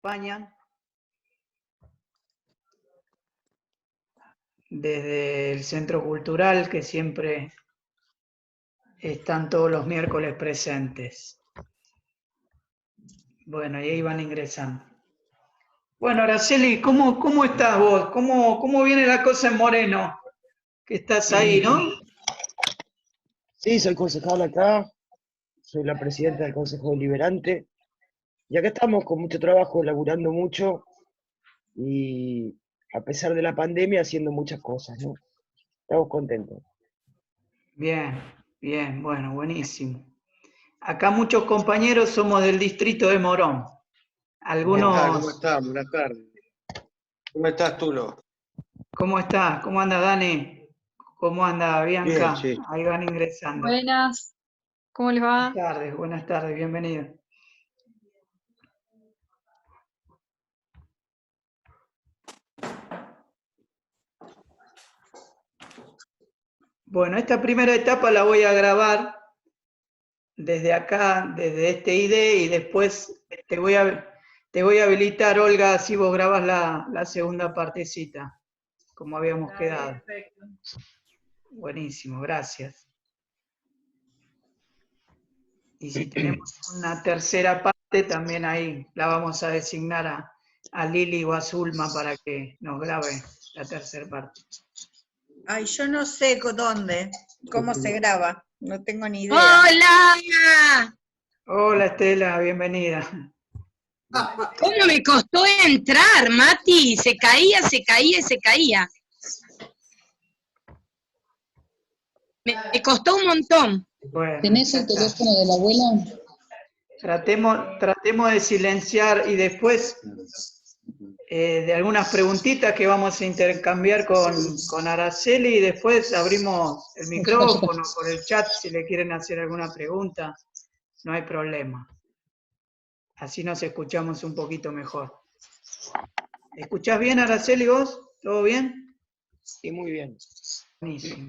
España, desde el Centro Cultural, que siempre están todos los miércoles presentes. Bueno, y ahí van ingresando. Bueno, Araceli, ¿cómo estás vos? ¿Cómo viene la cosa en Moreno? Que estás ahí, ¿no? Sí, soy concejal acá, soy la presidenta del Consejo Deliberante, y acá estamos con mucho trabajo, laburando mucho, y a pesar de la pandemia haciendo muchas cosas, ¿no? Estamos contentos. Bien, bien, bueno, buenísimo. Acá muchos compañeros somos del distrito de Morón. ¿Qué tal? Algunos, ¿Cómo estás? Buenas tardes. ¿Cómo estás, Tulo? ¿cómo estás? ¿Cómo anda Dani? ¿Cómo anda Bien, Bianca? sí. Ahí van ingresando. Buenas, ¿cómo les va? Buenas tardes, bienvenido. Bueno, esta primera etapa la voy a grabar desde acá, desde este ID, y después te voy a habilitar, Olga, si vos grabas la segunda partecita, como habíamos quedado. Perfecto. Buenísimo, gracias. Y si tenemos una tercera parte, también ahí la vamos a designar a Lili o a Zulma para que nos grabe la tercera parte. Ay, yo no sé dónde, cómo se graba, no tengo ni idea. ¡Hola! Hola Estela, bienvenida. ¿Cómo me costó entrar, Mati? Se caía y se caía. Me costó un montón. Bueno, ¿Tenés ya el está. teléfono de la abuela? Tratemos de silenciar y después de algunas preguntitas que vamos a intercambiar con Araceli, y después abrimos el micrófono por el chat si le quieren hacer alguna pregunta, no hay problema. Así nos escuchamos un poquito mejor. ¿Escuchás bien, Araceli, vos? ¿Todo bien? Sí, muy bien. Buenísimo.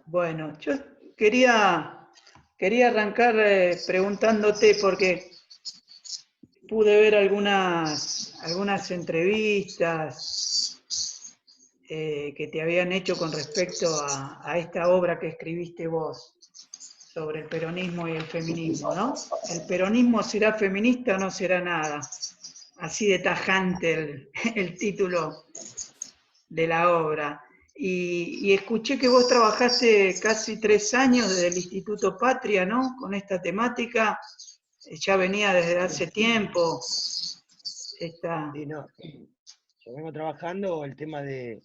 Bueno, yo quería arrancar preguntándote, porque pude ver algunas entrevistas que te habían hecho con respecto a esta obra que escribiste vos sobre el peronismo y el feminismo, ¿no? ¿El peronismo será feminista o no será nada? Así de tajante el título de la obra. Y escuché que vos trabajaste casi 3 años desde el Instituto Patria, ¿no? Con esta temática. Ya venía desde hace tiempo. Sí, no, yo vengo trabajando el tema de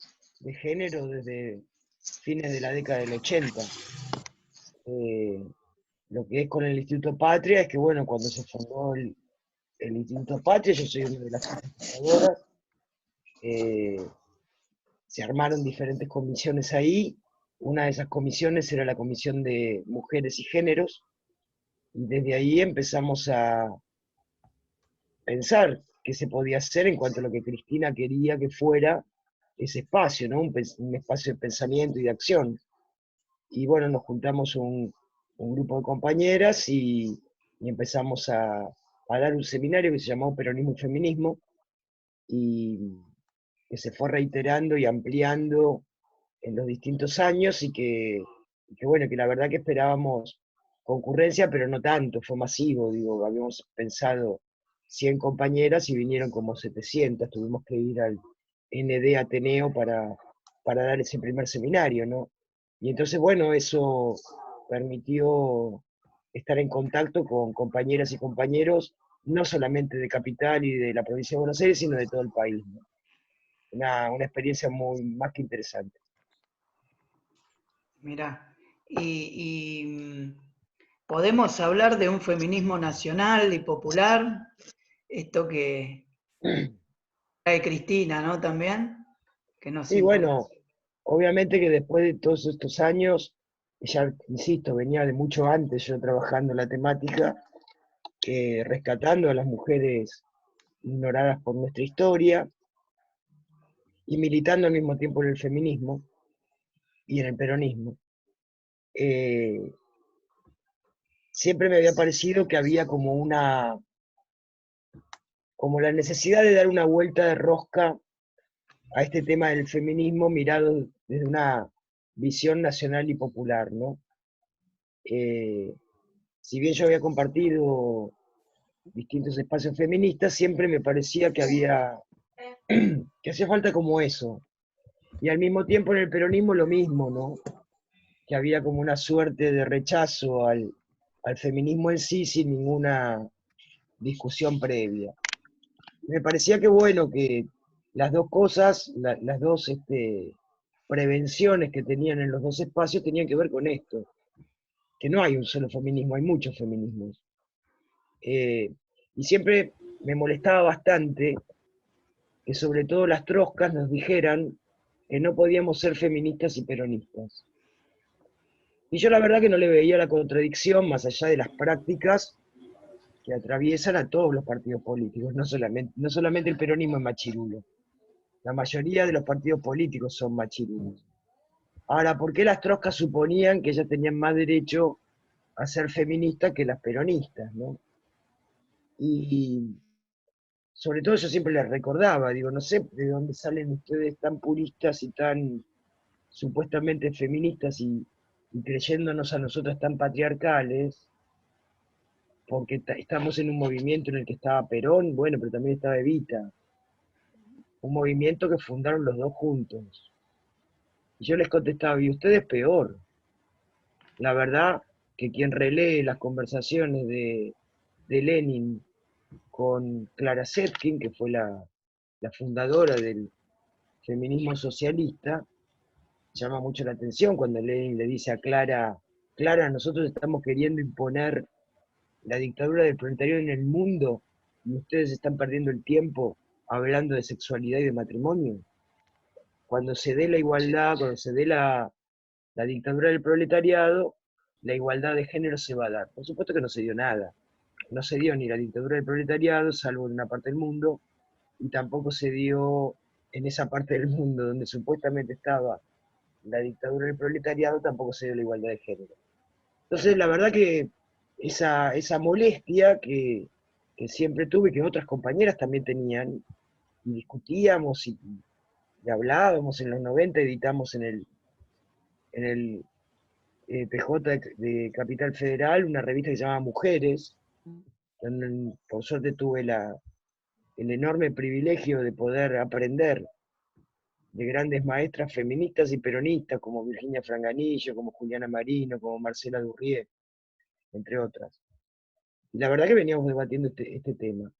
género desde fines de la década del 80. Lo que es con el Instituto Patria es que, bueno, cuando se fundó el Instituto Patria, yo soy una de las fundadoras, se armaron diferentes comisiones ahí. Una de esas comisiones era la Comisión de Mujeres y Géneros, y desde ahí empezamos a pensar qué se podía hacer en cuanto a lo que Cristina quería que fuera ese espacio, ¿no? Un espacio de pensamiento y de acción. Y bueno, nos juntamos un grupo de compañeras y empezamos a dar un seminario que se llamó Peronismo y Feminismo, y que se fue reiterando y ampliando en los distintos años, y que bueno, que la verdad que esperábamos concurrencia, pero no tanto, fue masivo, digo, habíamos pensado 100 compañeras y vinieron como 700, tuvimos que ir al ND Ateneo para dar ese primer seminario, ¿no? Y entonces, bueno, eso permitió estar en contacto con compañeras y compañeros, no solamente de Capital y de la provincia de Buenos Aires, sino de todo el país, ¿no? Una experiencia muy más que interesante. Mirá, y podemos hablar de un feminismo nacional y popular, esto que trae Cristina, ¿no? También, que nos Sí, impone. bueno, obviamente que después de todos estos años, ya insisto, venía de mucho antes yo trabajando en la temática, rescatando a las mujeres ignoradas por nuestra historia y militando al mismo tiempo en el feminismo y en el peronismo. Eh, siempre me había parecido que había como la necesidad de dar una vuelta de rosca a este tema del feminismo mirado desde una visión nacional y popular, ¿no? Si bien yo había compartido distintos espacios feministas, siempre me parecía que que hacía falta como eso. Y al mismo tiempo en el peronismo lo mismo, ¿no? Que había como una suerte de rechazo al feminismo en sí sin ninguna discusión previa. Me parecía que bueno, que las dos cosas, las dos prevenciones que tenían en los dos espacios tenían que ver con esto, que no hay un solo feminismo, hay muchos feminismos. Y siempre me molestaba bastante que sobre todo las troscas nos dijeran que no podíamos ser feministas y peronistas. Y yo la verdad que no le veía la contradicción más allá de las prácticas que atraviesan a todos los partidos políticos, no solamente el peronismo es machirulo. La mayoría de los partidos políticos son machirulos. Ahora, ¿por qué las troscas suponían que ellas tenían más derecho a ser feministas que las peronistas, ¿no? Y sobre todo yo siempre les recordaba, digo, no sé de dónde salen ustedes tan puristas y tan supuestamente feministas y creyéndonos a nosotras tan patriarcales, porque estamos en un movimiento en el que estaba Perón, bueno, pero también estaba Evita, un movimiento que fundaron los dos juntos. Y yo les contestaba, y ustedes peor. La verdad que quien relee las conversaciones de Lenin con Clara Zetkin, que fue la fundadora del feminismo socialista, llama mucho la atención cuando Lenin le dice a Clara, Clara, nosotros estamos queriendo imponer la dictadura del proletariado en el mundo y ustedes están perdiendo el tiempo hablando de sexualidad y de matrimonio. Cuando se dé la igualdad, cuando se dé la dictadura del proletariado, la igualdad de género se va a dar. Por supuesto que no se dio nada. No se dio ni la dictadura del proletariado, salvo en una parte del mundo, y tampoco se dio en esa parte del mundo donde supuestamente estaba la dictadura del proletariado, tampoco se dio la igualdad de género. Entonces, la verdad que esa molestia que siempre tuve, que otras compañeras también tenían, y discutíamos y hablábamos en los 90, editamos en el PJ de Capital Federal, una revista que se llamaba Mujeres, donde por suerte tuve el enorme privilegio de poder aprender de grandes maestras feministas y peronistas como Virginia Franganillo, como Juliana Marino, como Marcela Durrié, entre otras. Y la verdad que veníamos debatiendo este tema,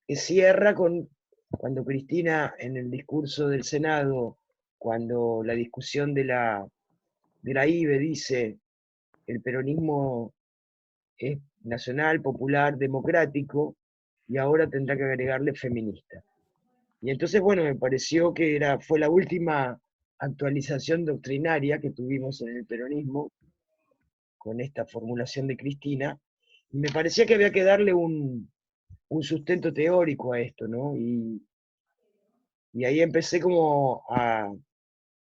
que cierra cuando Cristina en el discurso del Senado, cuando la discusión de la IBE dice el peronismo es nacional, popular, democrático, y ahora tendrá que agregarle feminista. Y entonces, bueno, me pareció que fue la última actualización doctrinaria que tuvimos en el peronismo, con esta formulación de Cristina, y me parecía que había que darle un sustento teórico a esto, ¿no? Y ahí empecé como a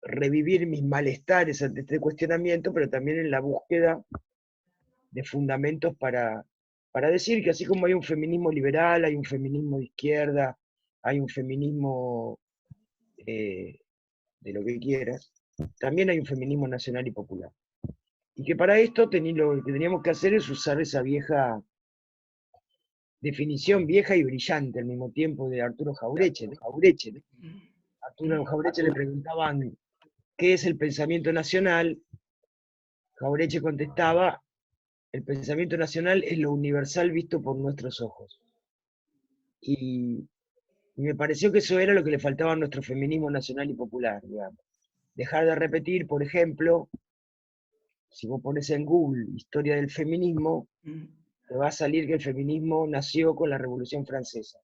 revivir mis malestares ante este cuestionamiento, pero también en la búsqueda de fundamentos para decir que así como hay un feminismo liberal, hay un feminismo de izquierda, hay un feminismo de lo que quieras, también hay un feminismo nacional y popular. Y que para esto lo que teníamos que hacer es usar esa vieja definición, vieja y brillante al mismo tiempo, de Arturo Jauretche. Arturo Jauretche le preguntaban ¿qué es el pensamiento nacional? Jauretche contestaba, el pensamiento nacional es lo universal visto por nuestros ojos. Y me pareció que eso era lo que le faltaba a nuestro feminismo nacional y popular, digamos. Dejar de repetir, por ejemplo, si vos pones en Google historia del feminismo, te va a salir que el feminismo nació con la Revolución Francesa,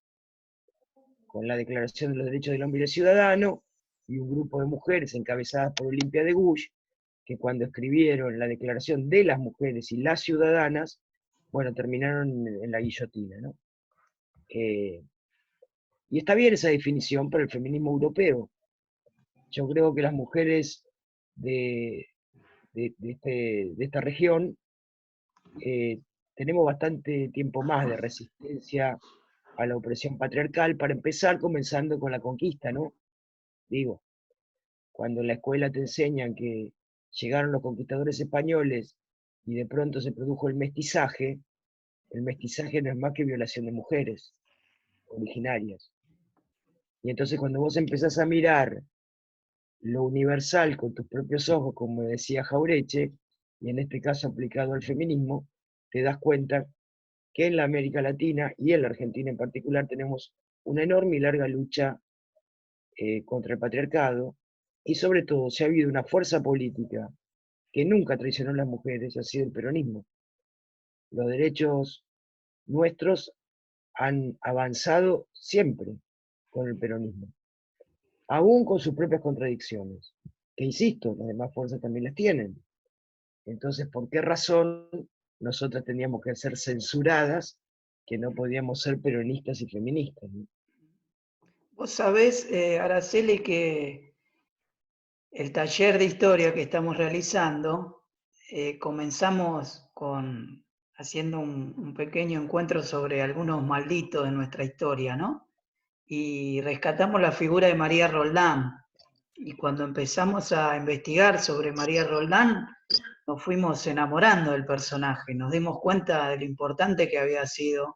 con la Declaración de los Derechos del Hombre y del Ciudadano, y un grupo de mujeres encabezadas por Olimpia de Gouges, que cuando escribieron la Declaración de las Mujeres y las Ciudadanas, bueno, terminaron en la guillotina, ¿no? Y está bien esa definición para el feminismo europeo. Yo creo que las mujeres de esta región tenemos bastante tiempo más de resistencia a la opresión patriarcal, para empezar comenzando con la conquista, ¿no? Digo, cuando en la escuela te enseñan que llegaron los conquistadores españoles y de pronto se produjo el mestizaje no es más que violación de mujeres originarias. Y entonces cuando vos empezás a mirar lo universal con tus propios ojos, como decía Jauretche, y en este caso aplicado al feminismo, te das cuenta que en la América Latina y en la Argentina en particular tenemos una enorme y larga lucha contra el patriarcado, y sobre todo si ha habido una fuerza política que nunca traicionó a las mujeres, ha sido el peronismo. Los derechos nuestros han avanzado siempre con el peronismo, aún con sus propias contradicciones, que insisto, las demás fuerzas también las tienen. Entonces, ¿por qué razón nosotras teníamos que ser censuradas, que no podíamos ser peronistas y feministas, ¿no? Vos sabés, Araceli, que el taller de historia que estamos realizando, comenzamos haciendo un pequeño encuentro sobre algunos malditos de nuestra historia, ¿no? Y rescatamos la figura de María Roldán. Y cuando empezamos a investigar sobre María Roldán, nos fuimos enamorando del personaje, nos dimos cuenta de lo importante que había sido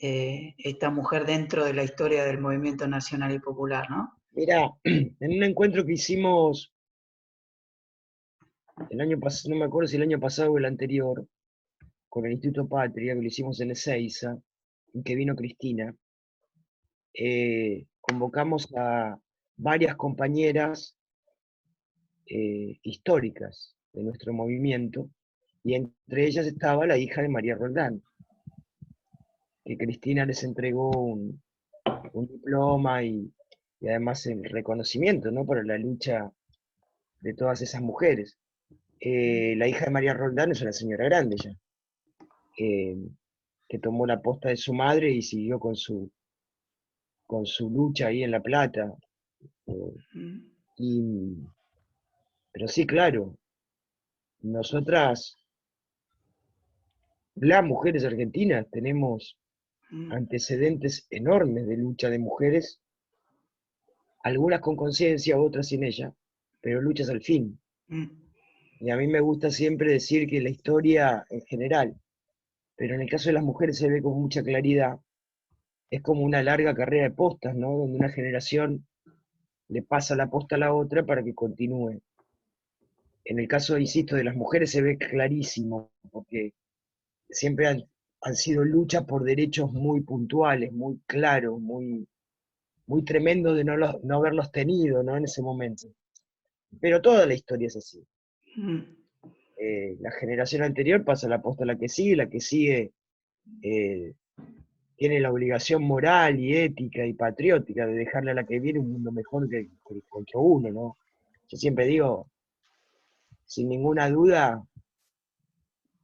esta mujer dentro de la historia del movimiento nacional y popular, ¿no? Mira, en un encuentro que hicimos el año pasado, no me acuerdo si el año pasado o el anterior, con el Instituto Patria, que lo hicimos en Ezeiza, y que vino Cristina, convocamos a varias compañeras históricas de nuestro movimiento, y entre ellas estaba la hija de María Roldán, que Cristina les entregó un diploma y además el reconocimiento, ¿no?, para la lucha de todas esas mujeres. La hija de María Roldán es una señora grande ya, que tomó la posta de su madre y siguió con su lucha ahí en La Plata. Pero sí, claro, nosotras, las mujeres argentinas, tenemos antecedentes enormes de lucha de mujeres, algunas con conciencia, otras sin ella, pero luchas al fin. Y a mí me gusta siempre decir que la historia en general, pero en el caso de las mujeres se ve con mucha claridad, es como una larga carrera de postas, ¿no?, donde una generación le pasa la posta a la otra para que continúe. En el caso, insisto, de las mujeres se ve clarísimo, porque siempre han sido luchas por derechos muy puntuales, muy claros, muy tremendo de no haberlos tenido, ¿no?, en ese momento. Pero toda la historia es así. La generación anterior pasa la posta a la que sigue tiene la obligación moral y ética y patriótica de dejarle a la que viene un mundo mejor que contra uno, ¿no? Yo siempre digo, sin ninguna duda,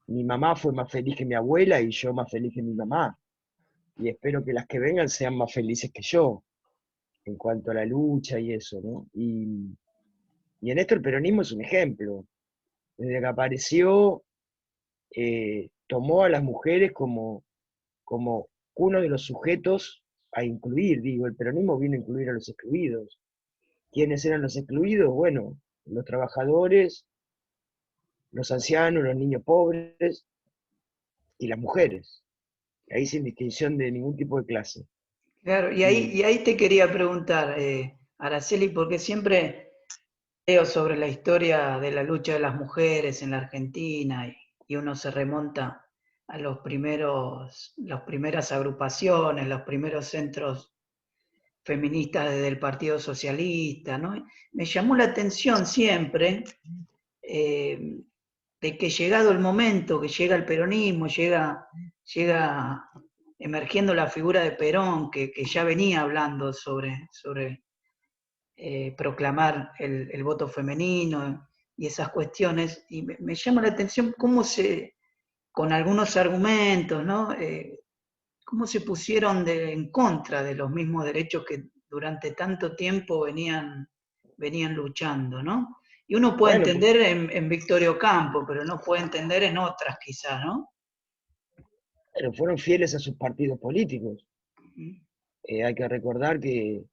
mi mamá fue más feliz que mi abuela y yo más feliz que mi mamá. Y espero que las que vengan sean más felices que yo, en cuanto a la lucha y eso, ¿no? Y en esto el peronismo es un ejemplo. Desde que apareció, tomó a las mujeres como uno de los sujetos a incluir. Digo, el peronismo vino a incluir a los excluidos. ¿Quiénes eran los excluidos? Bueno, los trabajadores, los ancianos, los niños pobres y las mujeres. Ahí sin distinción de ningún tipo de clase. Claro, y ahí te quería preguntar, Araceli, porque siempre leo sobre la historia de la lucha de las mujeres en la Argentina y uno se remonta a las primeras agrupaciones, los primeros centros feministas desde el Partido Socialista, ¿no? Me llamó la atención siempre de que llegado el momento, que llega el peronismo, llega emergiendo la figura de Perón, que ya venía hablando sobre proclamar el voto femenino y esas cuestiones, y me llama la atención cómo con algunos argumentos, ¿no?, cómo se pusieron en contra de los mismos derechos que durante tanto tiempo venían luchando, ¿no? Y uno puede Bueno, entender en Victorio Campo, pero no puede entender en otras quizás, ¿no? pero fueron fieles a sus partidos políticos. Ujú. Hay que recordar que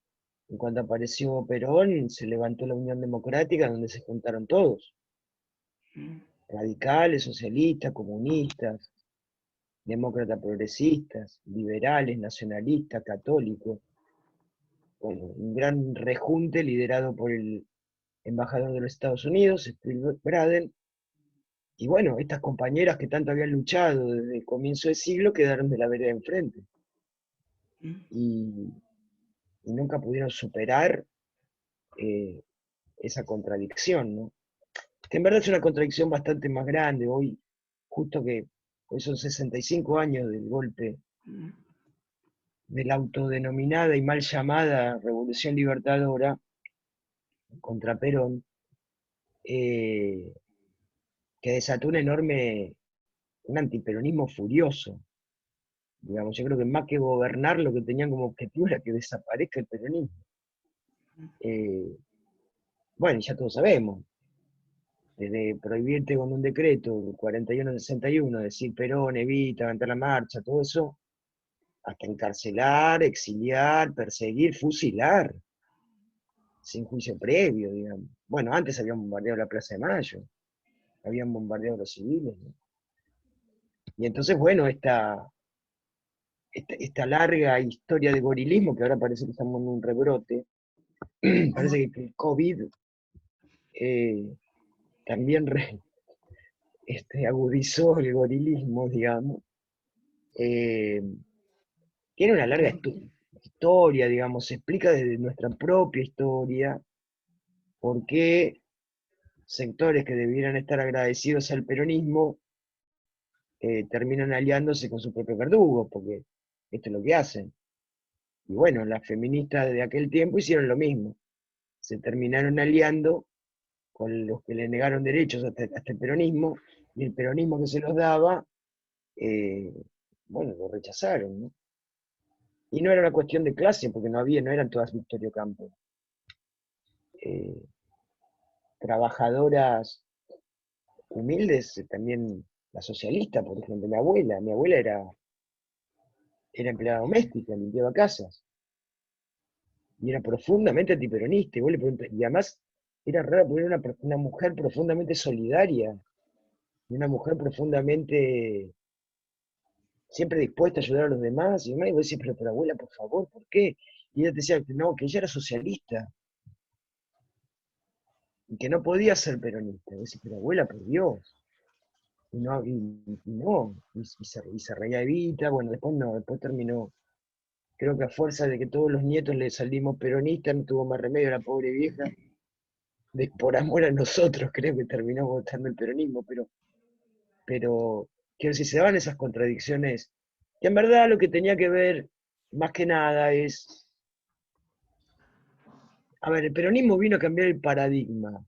en cuanto apareció Perón, se levantó la Unión Democrática, donde se juntaron todos, Ujú. radicales, socialistas, comunistas, demócratas progresistas, liberales, nacionalistas, católicos, con un gran rejunte liderado por el embajador de los Estados Unidos, Steve Braden, y bueno, estas compañeras que tanto habían luchado desde el comienzo del siglo quedaron de la vereda enfrente, Ujú. y nunca pudieron superar eh, esa contradicción, ¿no? Que en verdad es una contradicción bastante más grande. Hoy, justo que hoy son 65 años del golpe Ujú. de la autodenominada y mal llamada Revolución Libertadora contra Perón, eh, que desató un antiperonismo furioso. Digamos, yo creo que más que gobernar, lo que tenían como objetivo era que desaparezca el peronismo. Eh, bueno, ya todos sabemos, desde prohibirte con un decreto, 41-61, decir Perón, Evita, levantar la marcha, todo eso, hasta encarcelar, exiliar, perseguir, fusilar, sin juicio previo, digamos. Bueno, antes habían bombardeado la Plaza de Mayo, habían bombardeado los civiles, ¿no? Y entonces, bueno, esta larga historia de gorilismo, que ahora parece que estamos en un rebrote, parece que el COVID eh, también agudizó el gorilismo, digamos. Eh, Tiene una larga historia, digamos, se explica desde nuestra propia historia por qué sectores que debieran estar agradecidos al peronismo terminan aliándose con sus propios verdugos, porque esto es lo que hacen. Y bueno, las feministas de aquel tiempo hicieron lo mismo, se terminaron aliando con los que le negaron derechos hasta el peronismo, y el peronismo que se los daba, eh, bueno, lo rechazaron, ¿no? Y no era una cuestión de clase, porque no eran todas Victorio Campo. Eh, Trabajadoras humildes, también la socialista, por ejemplo, mi abuela era empleada doméstica, limpiaba casas, y era profundamente antiperonista, y, vos le preguntás, y además era raro porque era una mujer profundamente solidaria, y una mujer profundamente siempre dispuesta a ayudar a los demás, y vos decís, pero abuela, por favor, ¿por qué? Y ella te decía que no, que ella era socialista, y que no podía ser peronista. Y vos decís, pero abuela, por Dios. Y no, y se reía Evita, bueno, después no, después terminó, creo que a fuerza de que todos los nietos le salimos peronistas, no tuvo más remedio la pobre vieja, por amor a nosotros creo que terminó votando el peronismo, pero quiero decir, se daban esas contradicciones, que en verdad lo que tenía que ver, más que nada, es, a ver, el peronismo vino a cambiar el paradigma.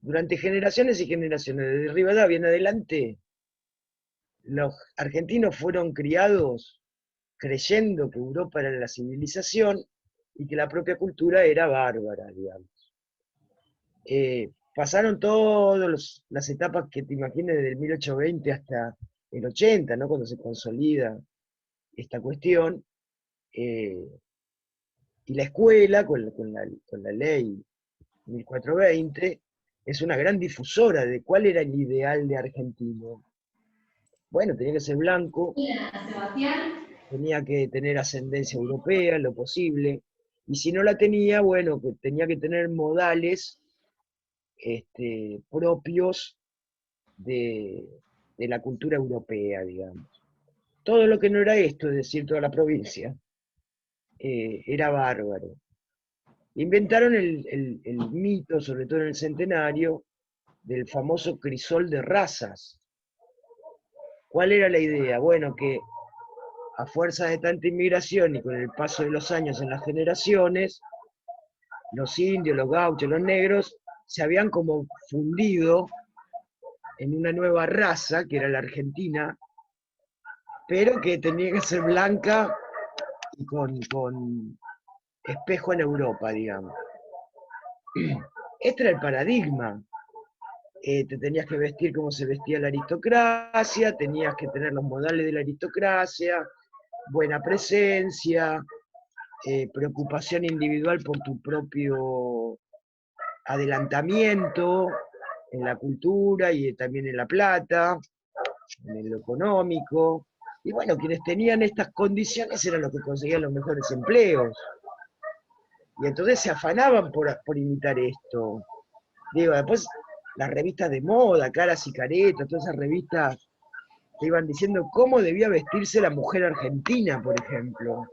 Durante generaciones y generaciones, desde Rivadavia en adelante, los argentinos fueron criados creyendo que Europa era la civilización y que la propia cultura era bárbara, digamos. Pasaron todas las etapas que te imagines desde el 1820 hasta el 80, ¿no? Cuando se consolida esta cuestión, eh, y la escuela, con la ley 1420, es una gran difusora de cuál era el ideal de argentino. Bueno, tenía que ser blanco, tenía que tener ascendencia europea en lo posible, y si no la tenía, bueno, que tenía que tener modales propios de, de la cultura europea, digamos. Todo lo que no era esto, es decir, toda la provincia, era bárbaro. Inventaron el mito, sobre todo en el centenario, del famoso crisol de razas. ¿Cuál era la idea? Bueno, que a fuerza de tanta inmigración y con el paso de los años en las generaciones, los indios, los gauchos, los negros, se habían como fundido en una nueva raza, que era la argentina, pero que tenía que ser blanca y con espejo en Europa, digamos. Este era el paradigma. Te tenías que vestir como se vestía la aristocracia, tenías que tener los modales de la aristocracia, buena presencia, preocupación individual por tu propio adelantamiento en la cultura y también en la plata, en lo económico. Y bueno, quienes tenían estas condiciones eran los que conseguían los mejores empleos. Y entonces se afanaban por imitar esto. Digo, después las revistas de moda, Caras y Caretas, todas esas revistas te iban diciendo cómo debía vestirse la mujer argentina, por ejemplo.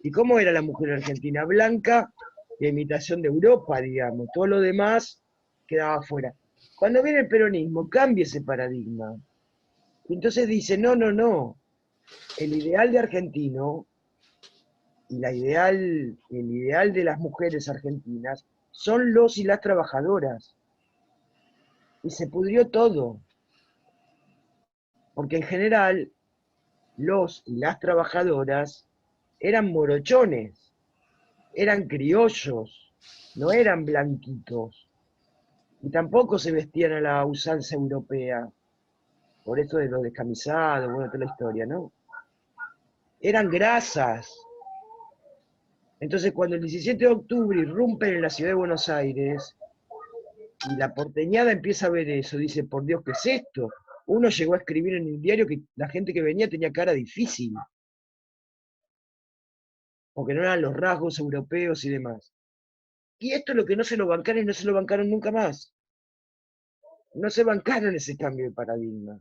¿Y cómo era la mujer argentina? Blanca, de imitación de Europa, digamos. Todo lo demás quedaba afuera. Cuando viene el peronismo, cambia ese paradigma. Y entonces dice, no, no, no. El ideal de argentino y el ideal de las mujeres argentinas son los y las trabajadoras. Y se pudrió todo. Porque en general, los y las trabajadoras eran morochones, eran criollos, no eran blanquitos. Y tampoco se vestían a la usanza europea. Por eso de los descamisados, bueno, toda la historia, ¿no? Eran grasas. Entonces, cuando el 17 de octubre irrumpen en la ciudad de Buenos Aires, y la porteñada empieza a ver eso, dice, por Dios, ¿qué es esto? Uno llegó a escribir en el diario que la gente que venía tenía cara difícil, porque no eran los rasgos europeos y demás. Y esto es lo que no se lo bancaron y no se lo bancaron nunca más. No se bancaron ese cambio de paradigma.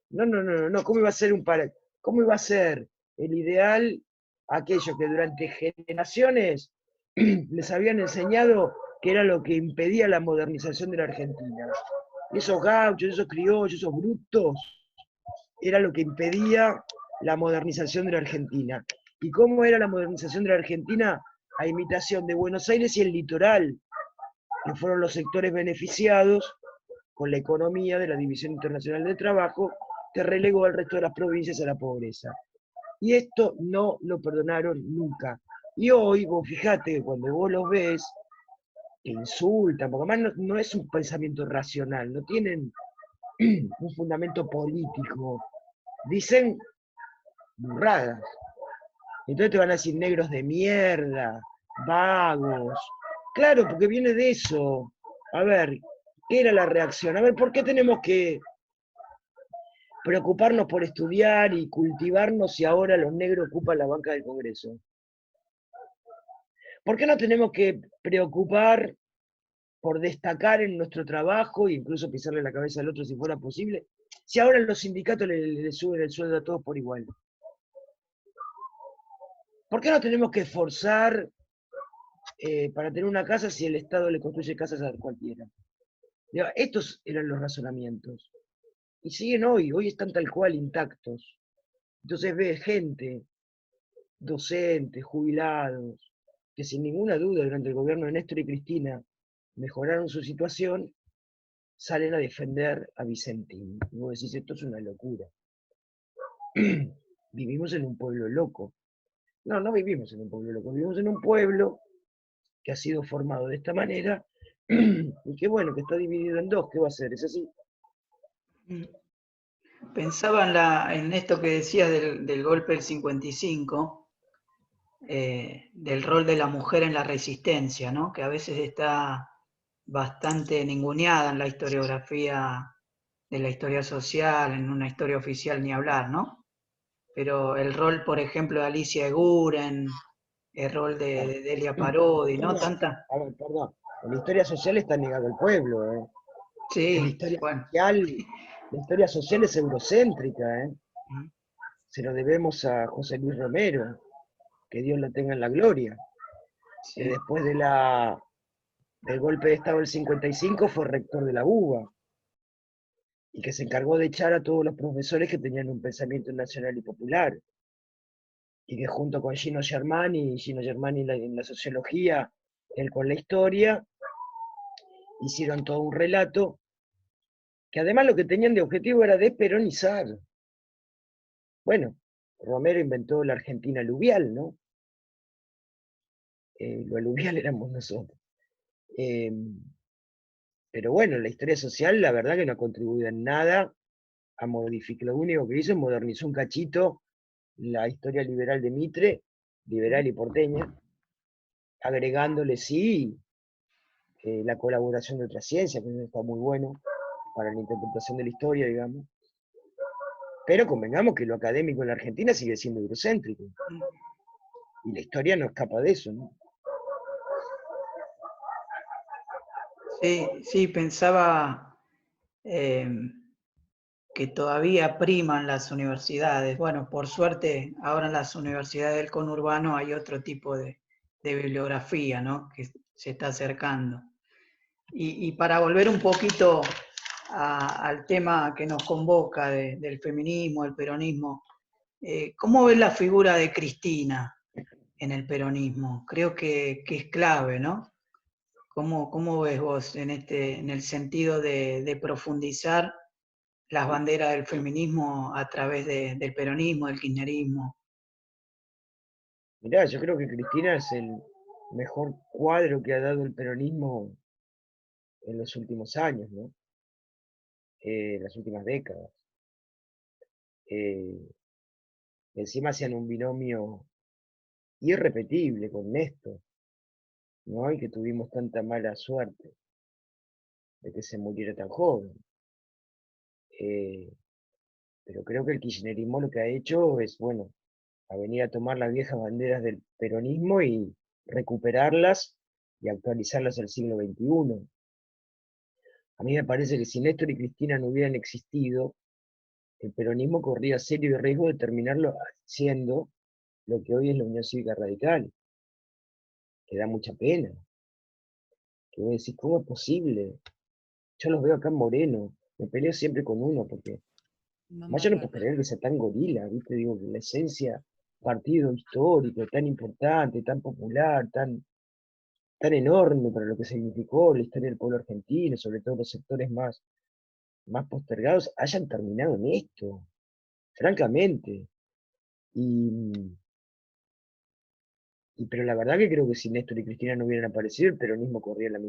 No, no, no, no. ¿Cómo iba a ser cómo iba a ser el ideal aquello que durante generaciones les habían enseñado que era lo que impedía la modernización de la Argentina? Y esos gauchos, esos criollos, esos brutos, era lo que impedía la modernización de la Argentina. ¿Y cómo era la modernización de la Argentina? A imitación de Buenos Aires y el litoral, que fueron los sectores beneficiados con la economía de la División Internacional del Trabajo, que relegó al resto de las provincias a la pobreza. Y esto no lo perdonaron nunca. Y hoy, vos fijate, cuando vos los ves, te insultan, porque además no es un pensamiento racional, no tienen un fundamento político. Dicen burradas. Entonces te van a decir negros de mierda, vagos. Claro, porque viene de eso. A ver, ¿qué era la reacción? A ver, ¿por qué tenemos que preocuparnos por estudiar y cultivarnos si ahora los negros ocupan la banca del Congreso? ¿Por qué no tenemos que preocupar por destacar en nuestro trabajo e incluso pisarle la cabeza al otro si fuera posible, si ahora los sindicatos le suben el sueldo a todos por igual? ¿Por qué no tenemos que esforzar para tener una casa si el Estado le construye casas a cualquiera? Estos eran los razonamientos. Y siguen hoy están tal cual intactos. Entonces ves gente, docentes, jubilados, que sin ninguna duda durante el gobierno de Néstor y Cristina mejoraron su situación, salen a defender a Vicentín. Y vos decís, esto es una locura. Vivimos en un pueblo loco. No, no vivimos en un pueblo loco, vivimos en un pueblo que ha sido formado de esta manera y que bueno, que está dividido en dos. ¿Qué va a hacer? ¿Es así? Pensaba en esto que decías del golpe del 55, del rol de la mujer en la resistencia, ¿no? Que a veces está bastante ninguneada en la historiografía de la historia social, en una historia oficial ni hablar, ¿no? Pero el rol, por ejemplo, de Alicia Eguren, el rol de Delia Parodi, ¿no? Tanta. A ver, perdón. En la historia social está negado el pueblo, ¿eh? En Sí, bueno. la historia social es eurocéntrica, ¿eh? Se lo debemos a José Luis Romero, que Dios lo tenga en la gloria, Sí. que después del golpe de Estado del 55 fue rector de la UBA, y que se encargó de echar a todos los profesores que tenían un pensamiento nacional y popular, y que junto con Gino Germani en la sociología, él con la historia, hicieron todo un relato, que además lo que tenían de objetivo era desperonizar. Bueno, Romero inventó la Argentina aluvial, ¿no? Lo aluvial éramos nosotros. Pero bueno, la historia social, la verdad que no ha contribuido en nada a modificar. Lo único que hizo es modernizó un cachito la historia liberal de Mitre, liberal y porteña, agregándole sí la colaboración de otras ciencias, que está muy bueno para la interpretación de la historia, digamos. Pero convengamos que lo académico en la Argentina sigue siendo eurocéntrico. Y la historia no escapa de eso, ¿no? Sí, pensaba que todavía priman las universidades. Bueno, por suerte, ahora en las universidades del conurbano hay otro tipo de bibliografía, ¿no? Que se está acercando. Y para volver un poquito al tema que nos convoca del feminismo, el peronismo, ¿cómo ves la figura de Cristina en el peronismo? Creo que es clave, ¿no? ¿Cómo ves vos en el sentido de profundizar las banderas del feminismo a través del peronismo, del kirchnerismo? Mirá, yo creo que Cristina es el mejor cuadro que ha dado el peronismo en los últimos años, ¿no? Las últimas décadas. Encima hacían un binomio irrepetible con Néstor, ¿no? Y que tuvimos tanta mala suerte de que se muriera tan joven. Pero creo que el kirchnerismo lo que ha hecho es, bueno, a venir a tomar las viejas banderas del peronismo y recuperarlas y actualizarlas al siglo XXI. A mí me parece que si Néstor y Cristina no hubieran existido, el peronismo corría serio riesgo de terminarlo siendo lo que hoy es la Unión Cívica Radical, que da mucha pena. Que vos decís, ¿cómo es posible? Yo los veo acá en Moreno, me peleo siempre con uno, porque más yo no puedo creer que sea tan gorila, ¿viste? Digo, que la esencia, partido histórico, tan importante, tan popular, tan enorme para lo que significó la historia del pueblo argentino, sobre todo los sectores más postergados, hayan terminado en esto, francamente. Pero la verdad que creo que si Néstor y Cristina no hubieran aparecido, el peronismo corría el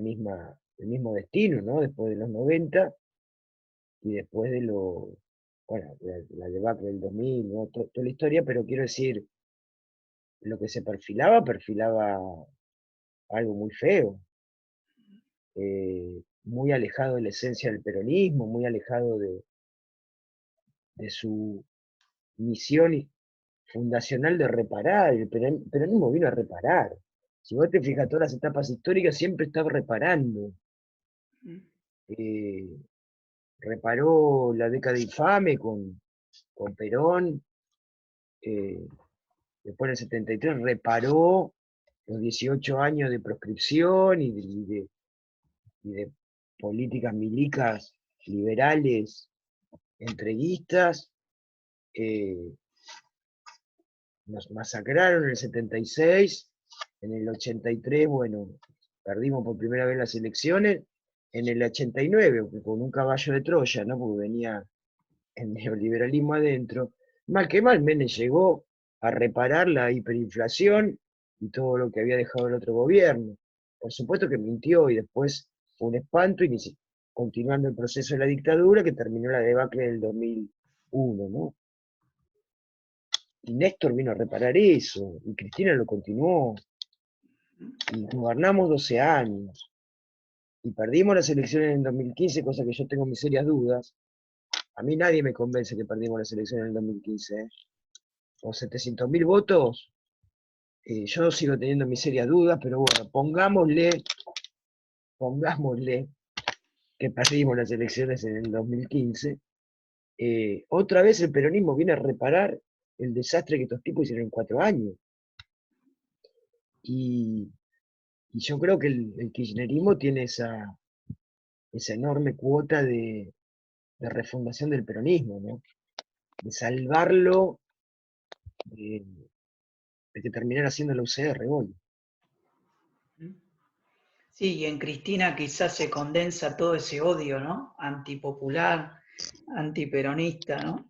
mismo destino, ¿no? Después de los 90 y después de bueno, la debacle del 2000, ¿no? Toda la historia, pero quiero decir, lo que se perfilaba algo muy feo, muy alejado de la esencia del peronismo, muy alejado de su misión fundacional de reparar. El peronismo vino a reparar. Si vos te fijas, todas las etapas históricas siempre está reparando. Reparó la década infame con Perón, después en el 73 reparó los 18 años de proscripción y de políticas milicas liberales, entreguistas. Nos masacraron en el 76, en el 83, bueno, perdimos por primera vez las elecciones, en el 89, con un caballo de Troya, ¿no? Porque venía el neoliberalismo adentro. Mal que mal, Menem llegó a reparar la hiperinflación y todo lo que había dejado el otro gobierno. Por supuesto que mintió y después fue un espanto, y continuando el proceso de la dictadura que terminó la debacle del 2001, ¿no? Y Néstor vino a reparar eso, y Cristina lo continuó, y gobernamos 12 años, y perdimos las elecciones en el 2015, cosa que yo tengo mis serias dudas. A mí nadie me convence que perdimos las elecciones en el 2015, ¿eh? Con 700.000 votos, yo sigo teniendo mis serias dudas, pero bueno, pongámosle que perdimos las elecciones en el 2015. Otra vez el peronismo viene a reparar el desastre que estos tipos hicieron en 4 años. Y yo creo que el kirchnerismo tiene esa enorme cuota de refundación del peronismo, ¿no? De salvarlo de que terminara siendo la UCR hoy. Sí, y en Cristina quizás se condensa todo ese odio, ¿no? Antipopular, antiperonista, ¿no?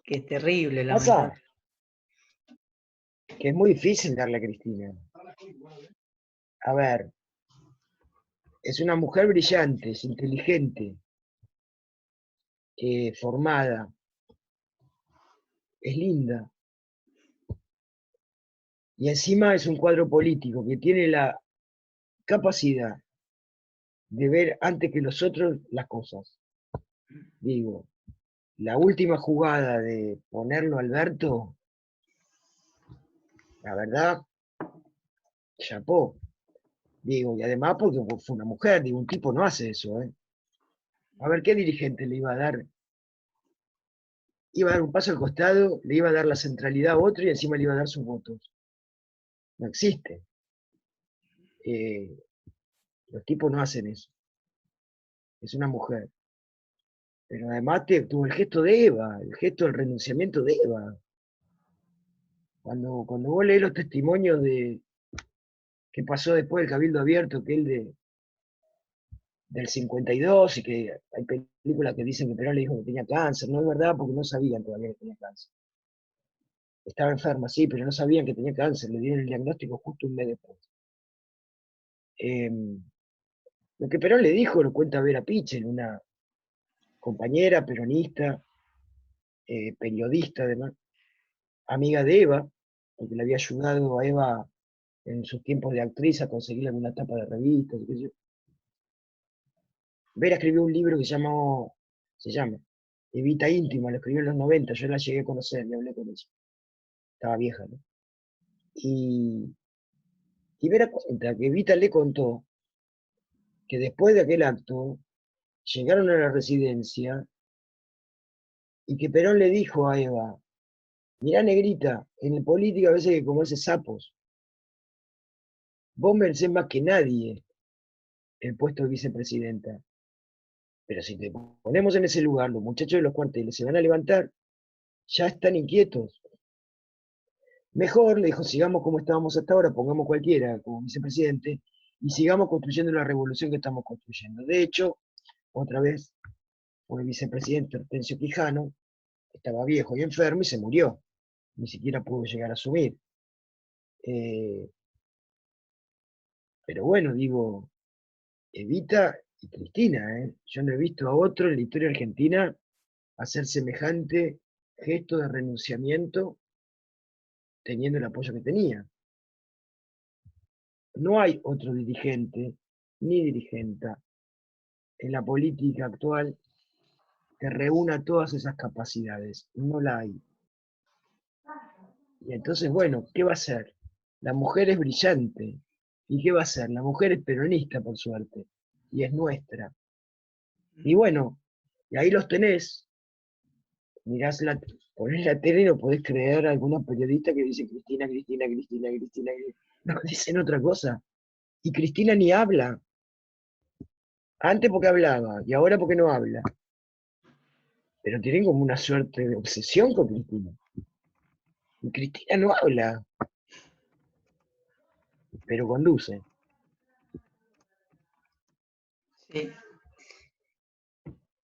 Que es terrible, Pasa lamentablemente. que es muy difícil darle a Cristina. A ver, Es una mujer brillante, es inteligente, formada, es linda. Y encima es un cuadro político que tiene la capacidad de ver antes que los otros las cosas. Digo, la última jugada de ponerlo a Alberto, la verdad, chapó. Digo, y además porque fue una mujer, digo, un tipo no hace eso, ¿eh? A ver, ¿qué dirigente le iba a dar? Iba a dar un paso al costado, le iba a dar la centralidad a otro y encima le iba a dar sus votos. No existe. Los tipos no hacen eso. Es una mujer. Pero además tuvo el gesto de Eva, el gesto del renunciamiento de Eva. Cuando vos lees los testimonios de qué pasó después del Cabildo Abierto, que él del 52, y que hay películas que dicen que Perón le dijo que tenía cáncer, no es verdad porque no sabían todavía que tenía cáncer. Estaba enferma, sí, pero no sabían que tenía cáncer, le dieron el diagnóstico justo un mes después. Lo que Perón le dijo lo cuenta Vera Pichel, una compañera peronista, periodista además, amiga de Eva, porque le había ayudado a Eva en sus tiempos de actriz a conseguir alguna tapa de revistas, qué sé yo. Vera escribió un libro que se llama Evita Íntima, lo escribió en los 90, yo la llegué a conocer, le hablé con ella. Estaba vieja, ¿no? Y Vera cuenta que Evita le contó que después de aquel acto llegaron a la residencia y que Perón le dijo a Eva, mirá negrita, en la política a veces hay que comerse sapos. Vos merecés más que nadie el puesto de vicepresidenta. Pero si te ponemos en ese lugar, los muchachos de los cuarteles se van a levantar, ya están inquietos. Mejor, le dijo, sigamos como estábamos hasta ahora, pongamos cualquiera como vicepresidente, y sigamos construyendo la revolución que estamos construyendo. De hecho, otra vez fue el vicepresidente Hortensio Quijano, estaba viejo y enfermo y se murió. Ni siquiera pudo llegar a asumir. Pero bueno, digo, Evita y Cristina, ¿eh? Yo no he visto a otro en la historia argentina hacer semejante gesto de renunciamiento teniendo el apoyo que tenía. No hay otro dirigente ni dirigenta en la política actual que reúna todas esas capacidades. No la hay. Y entonces, bueno, ¿qué va a hacer? La mujer es brillante. ¿Y qué va a hacer? La mujer es peronista, por suerte, y es nuestra. Y bueno, y ahí los tenés. Ponés la tele y no podés creer a algunos periodistas que dicen Cristina, Cristina, Cristina, Cristina. No, dicen otra cosa. Y Cristina ni habla. Antes porque hablaba, y ahora porque no habla. Pero tienen como una suerte de obsesión con Cristina. Y Cristina no habla, pero conduce. Sí.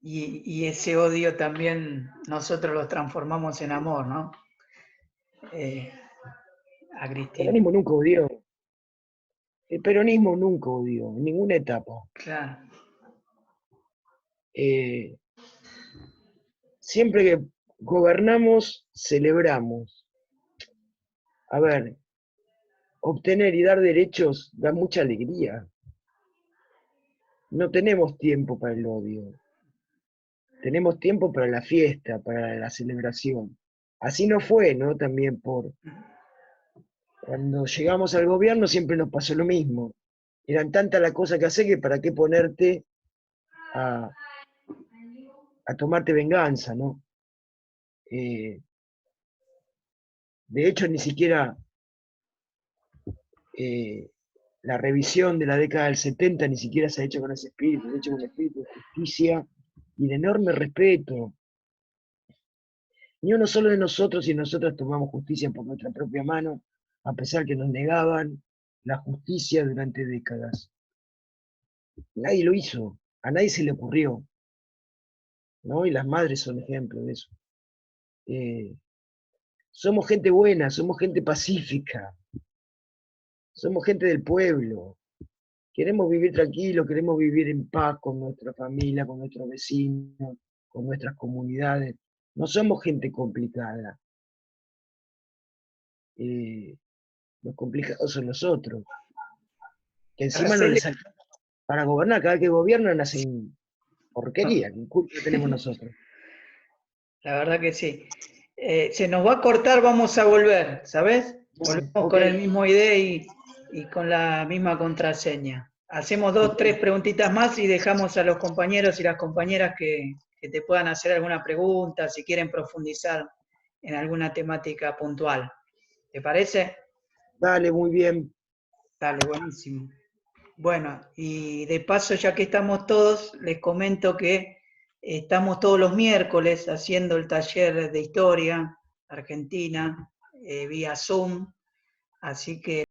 Y ese odio también nosotros lo transformamos en amor, ¿no? A El Cristina. peronismo nunca odió. El peronismo nunca odió, en ninguna etapa. Claro. Siempre que gobernamos, celebramos. A ver, obtener y dar derechos da mucha alegría. No tenemos tiempo para el odio. Tenemos tiempo para la fiesta, para la celebración. Así no fue, ¿no? También cuando llegamos al gobierno siempre nos pasó lo mismo. Eran tantas las cosas que hacer que para qué ponerte a tomarte venganza, ¿no? De hecho, ni siquiera la revisión de la década del 70 ni siquiera se ha hecho con ese espíritu, se ha hecho con un espíritu de justicia y de enorme respeto. Ni uno solo de nosotros y nosotras tomamos justicia por nuestra propia mano, a pesar que nos negaban la justicia durante décadas. Nadie lo hizo, a nadie se le ocurrió, ¿no? Y las madres son ejemplo de eso. Somos gente buena, somos gente pacífica, somos gente del pueblo, queremos vivir tranquilo, queremos vivir en paz con nuestra familia, con nuestros vecinos, con nuestras comunidades. No somos gente complicada. Los complicados son nosotros. Que encima no les alcanza para gobernar. Cada vez que gobiernan hacen porquería. ¿Qué culpa tenemos nosotros? La verdad que sí. Se nos va a cortar, vamos a volver, ¿sabes? Volvemos con el mismo ID y con la misma contraseña. Hacemos 2, 3 preguntitas más y dejamos a los compañeros y las compañeras que te puedan hacer alguna pregunta, si quieren profundizar en alguna temática puntual. ¿Te parece? Dale, muy bien. Dale, buenísimo. Bueno, y de paso, ya que estamos todos, les comento que estamos todos los miércoles haciendo el taller de historia argentina vía Zoom, así que